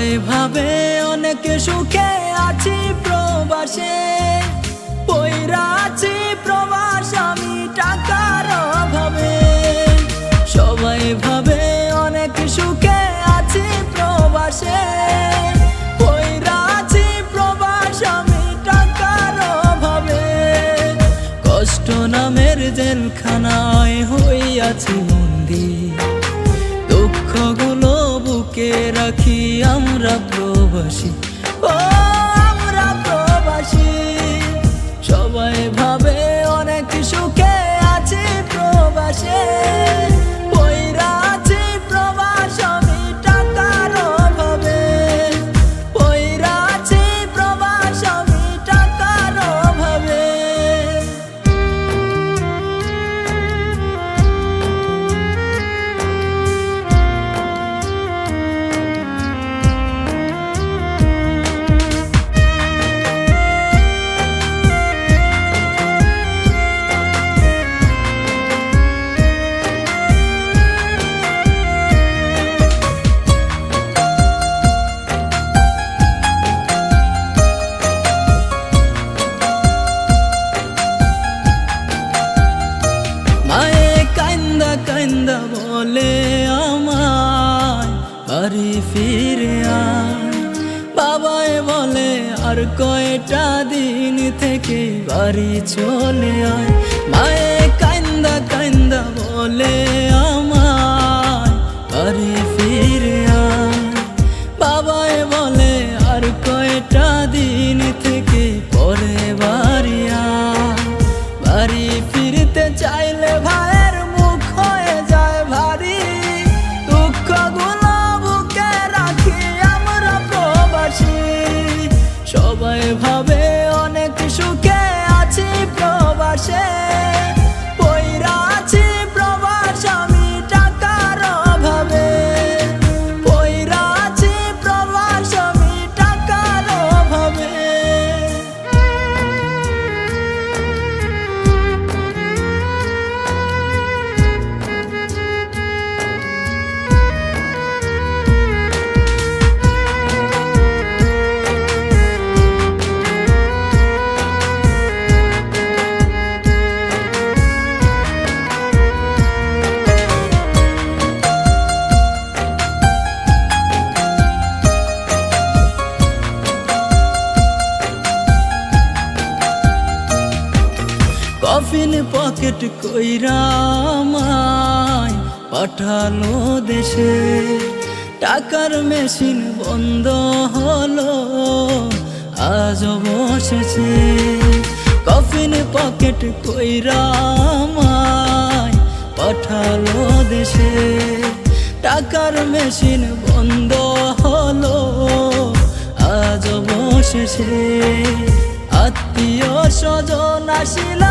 সবাই ভাবে অনেক সুখে আছি প্রবাসে, পইরা আছি প্রবাস আমি টাকার অভাবে। সবাই ভাবে অনেক সুখে আছি প্রবাসে, পইরা আছি প্রবাস আমি টাকার অভাবে। কষ্ট নামের জেলখানায় হইয়াছি বন্দী, দুঃখগুলো বুকে রাখি আমরা প্রবাসী, ও আমরা প্রবাসী। সবাই ভাবে অনেক সুখে আছি প্রবাসে, পইরা আছি প্রবাস আমি টাকার অভাবে। পইরা আছি প্রবাস আমি টাকার অভাবে। কান্দা বলে আমায় বাড়ি ফিরে আয়, বাবাই বলে আর কয়টা দিন থেকে বাড়ি চলে আয়। মায়ে কান্দা বলে আমায় বাড়ি ফিরে আয়, বাবাই বলে আর কয়টা দিন থেকে পরে বাড়ি আয়। বাড়ি ফিরতে চাইলে ভাইয়ের মুখ হয়ে যায় ভারী, দুঃখগুলো বুকে রাখি আমরা প্রবাসী। সবাই ভাবে অনেক সুখে আছি প্রবাসে, পইরা আছি প্রবাস আমি টাকার অভাবে। পইরা আছি প্রবাস আমি টাকার অভাবে। কফিন পকেট কইরা আমায় পাঠালো দেশে, টাকার মেশিন বন্ধ হলো আজ বসেছে। কফিন পকেট কইরা আমায় পাঠালো দেশে, টাকার মেশিন বন্ধ হলো আজ বসেছে। আত্মীয় স্বজন আসিল